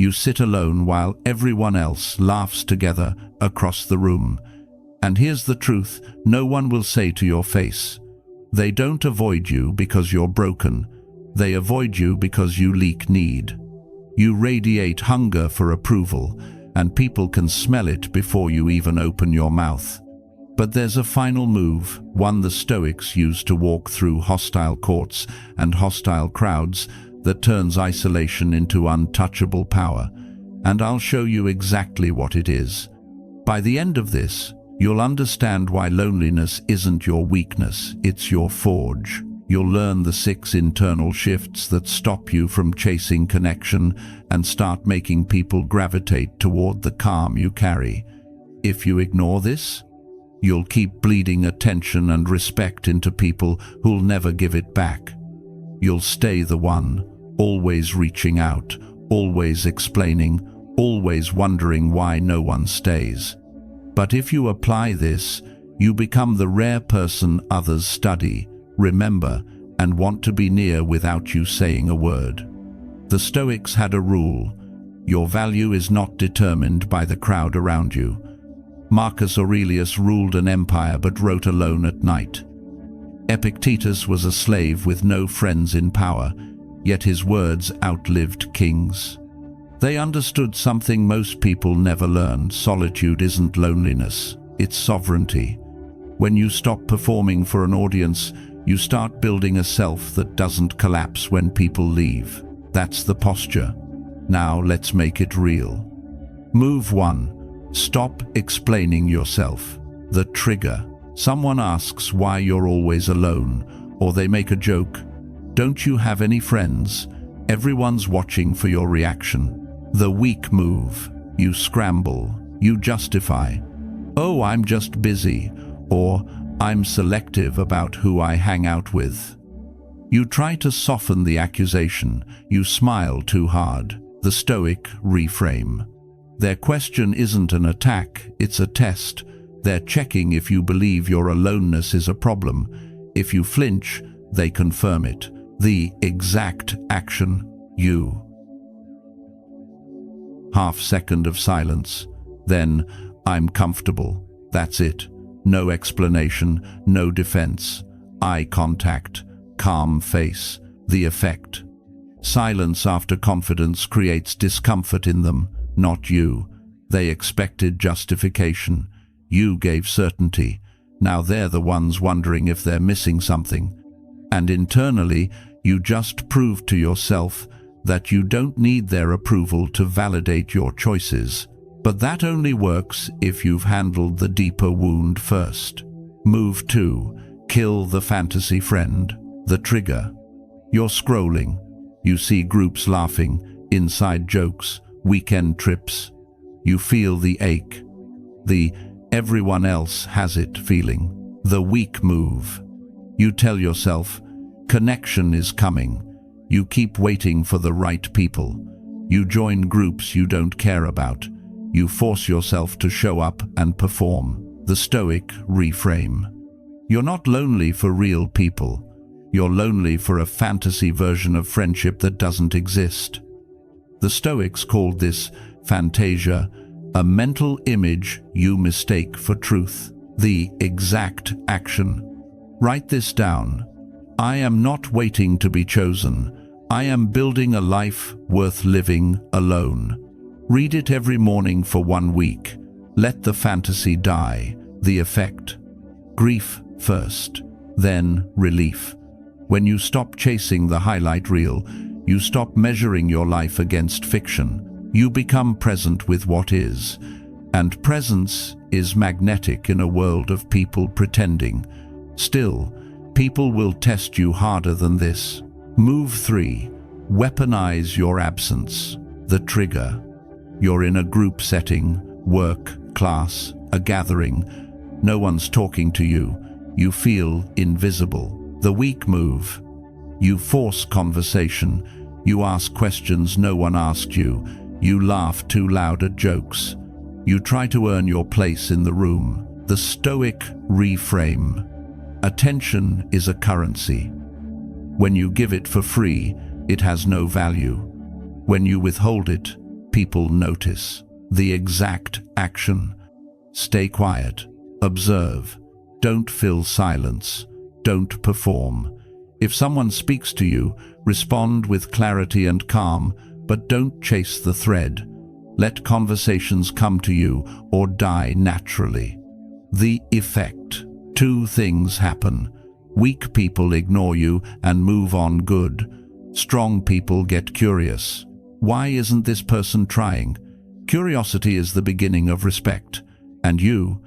You sit alone while everyone else laughs together across the room. And here's the truth, no one will say to your face. They don't avoid you because you're broken. They avoid you because you leak need. You radiate hunger for approval, and people can smell it before you even open your mouth. But there's a final move, one the Stoics used to walk through hostile courts and hostile crowds, that turns isolation into untouchable power. And I'll show you exactly what it is. By the end of this, you'll understand why loneliness isn't your weakness, it's your forge. You'll learn the 6 internal shifts that stop you from chasing connection and start making people gravitate toward the calm you carry. If you ignore this, you'll keep bleeding attention and respect into people who'll never give it back. You'll stay the one, always reaching out, always explaining, always wondering why no one stays. But if you apply this, you become the rare person others study, remember, and want to be near without you saying a word. The Stoics had a rule: your value is not determined by the crowd around you. Marcus Aurelius ruled an empire but wrote alone at night. Epictetus was a slave with no friends in power, yet his words outlived kings. They understood something most people never learn: solitude isn't loneliness, it's sovereignty. When you stop performing for an audience, you start building a self that doesn't collapse when people leave. That's the posture. Now let's make it real. Move 1. Stop explaining yourself. The trigger. Someone asks why you're always alone, or they make a joke. Don't you have any friends? Everyone's watching for your reaction. The weak move. You scramble. You justify. Oh, I'm just busy. Or, I'm selective about who I hang out with. You try to soften the accusation. You smile too hard. The Stoic reframe. Their question isn't an attack, it's a test. They're checking if you believe your aloneness is a problem. If you flinch, they confirm it. The exact action, you. Half-second of silence. Then, I'm comfortable. That's it. No explanation, no defense. Eye contact, calm face, the effect. Silence after confidence creates discomfort in them, not you. They expected justification. You gave certainty. Now they're the ones wondering if they're missing something. And internally, you just proved to yourself that you don't need their approval to validate your choices. But that only works if you've handled the deeper wound first. Move 2. Kill the fantasy friend. The trigger. You're scrolling. You see groups laughing, inside jokes, weekend trips. You feel the ache. The everyone else has it feeling. The weak move. You tell yourself, connection is coming. You keep waiting for the right people. You join groups you don't care about. You force yourself to show up and perform. The Stoic reframe. You're not lonely for real people. You're lonely for a fantasy version of friendship that doesn't exist. The Stoics called this fantasia, a mental image you mistake for truth. The exact action. Write this down. I am not waiting to be chosen. I am building a life worth living alone. Read it every morning for 1 week. Let the fantasy die. The effect. Grief first, then relief. When you stop chasing the highlight reel, you stop measuring your life against fiction. You become present with what is. And presence is magnetic in a world of people pretending. Still, people will test you harder than this. Move 3. Weaponize your absence. The trigger. You're in a group setting, work, class, a gathering. No one's talking to you. You feel invisible. The weak move. You force conversation. You ask questions no one asked you. You laugh too loud at jokes. You try to earn your place in the room. The Stoic reframe. Attention is a currency. When you give it for free, it has no value. When you withhold it, people notice. The exact action. Stay quiet. Observe. Don't fill silence. Don't perform. If someone speaks to you, respond with clarity and calm, but don't chase the thread. Let conversations come to you or die naturally. The effect. Two things happen. Weak people ignore you and move on good. Strong people get curious. Why isn't this person trying? Curiosity is the beginning of respect. And you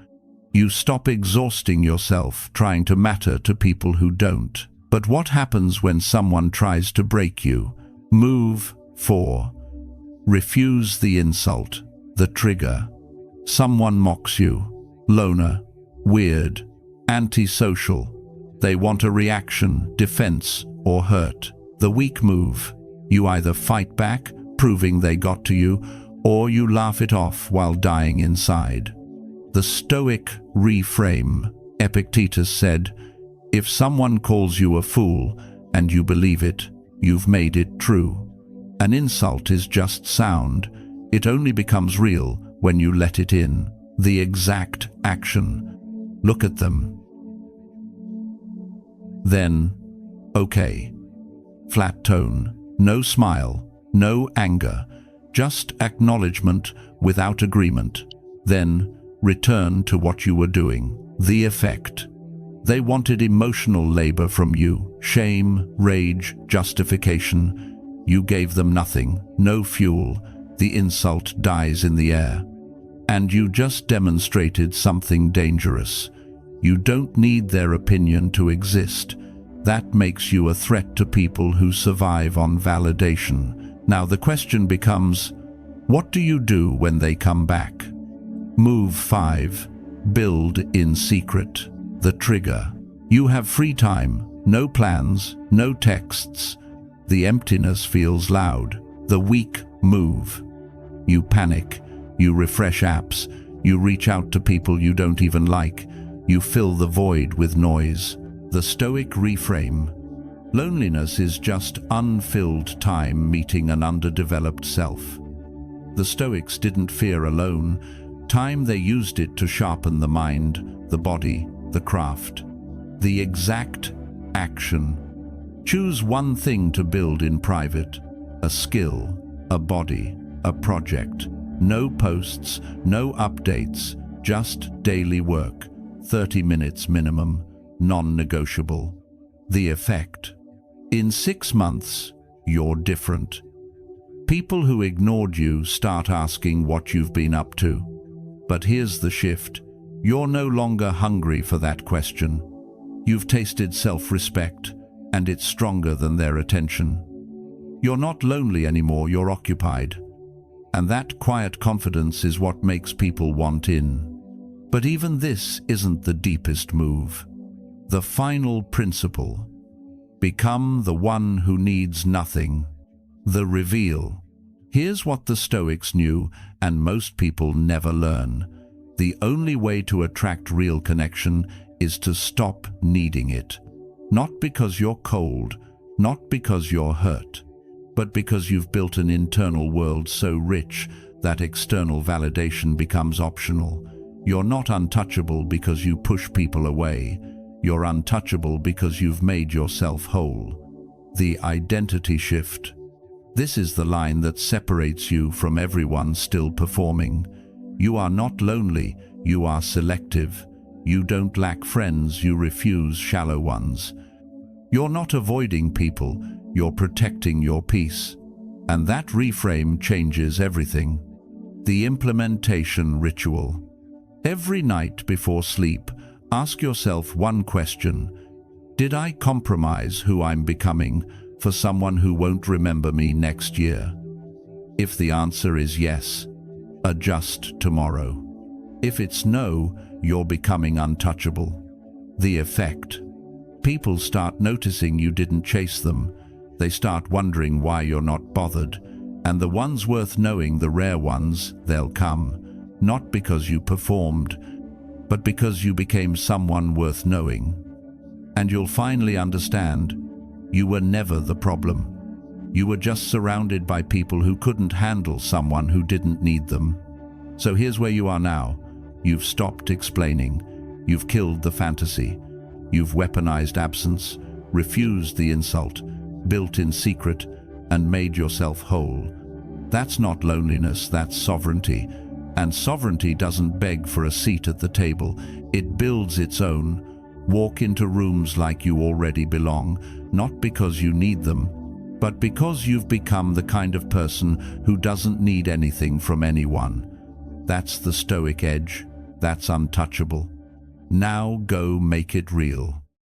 stop exhausting yourself trying to matter to people who don't. But what happens when someone tries to break you? Move 4. Refuse the insult, the trigger. Someone mocks you. Loner, weird, antisocial. They want a reaction, defense, or hurt. The weak move. You either fight back, proving they got to you, or you laugh it off while dying inside. The Stoic reframe. Epictetus said, "If someone calls you a fool and you believe it, you've made it true." An insult is just sound. It only becomes real when you let it in. The exact action. Look at them. Then, okay. Flat tone. No smile. No anger. Just acknowledgement without agreement. Then, return to what you were doing. The effect. They wanted emotional labor from you. Shame, rage, justification. You gave them nothing, no fuel. The insult dies in the air. And you just demonstrated something dangerous. You don't need their opinion to exist. That makes you a threat to people who survive on validation. Now the question becomes, what do you do when they come back? Move 5. Build in secret. The trigger. You have free time, no plans, no texts. The emptiness feels loud. The weak move. You panic. You refresh apps. You reach out to people you don't even like. You fill the void with noise. The Stoic reframe. Loneliness is just unfilled time meeting an underdeveloped self. The Stoics didn't fear alone. Time, they used it to sharpen the mind, the body, the craft. The exact action. Choose one thing to build in private. A skill, a body, a project. No posts, no updates, just daily work. 30 minutes minimum, non-negotiable. The effect. In 6 months, you're different. People who ignored you start asking what you've been up to. But here's the shift. You're no longer hungry for that question. You've tasted self-respect, and it's stronger than their attention. You're not lonely anymore, you're occupied. And that quiet confidence is what makes people want in. But even this isn't the deepest move. The final principle. Become the one who needs nothing. The reveal. Here's what the Stoics knew, and most people never learn. The only way to attract real connection is to stop needing it. Not because you're cold, not because you're hurt, but because you've built an internal world so rich that external validation becomes optional. You're not untouchable because you push people away. You're untouchable because you've made yourself whole. The identity shift. This is the line that separates you from everyone still performing. You are not lonely, you are selective. You don't lack friends, you refuse shallow ones. You're not avoiding people, you're protecting your peace. And that reframe changes everything. The implementation ritual. Every night before sleep, ask yourself one question. Did I compromise who I'm becoming for someone who won't remember me next year? If the answer is yes, adjust tomorrow. If it's no, you're becoming untouchable. The effect. People start noticing you didn't chase them. They start wondering why you're not bothered. And the ones worth knowing, the rare ones, they'll come. Not because you performed, but because you became someone worth knowing. And you'll finally understand, you were never the problem. You were just surrounded by people who couldn't handle someone who didn't need them. So here's where you are now. You've stopped explaining. You've killed the fantasy. You've weaponized absence, refused the insult, built in secret, and made yourself whole. That's not loneliness, that's sovereignty. And sovereignty doesn't beg for a seat at the table. It builds its own. Walk into rooms like you already belong, not because you need them, but because you've become the kind of person who doesn't need anything from anyone. That's the Stoic edge. That's untouchable. Now go make it real.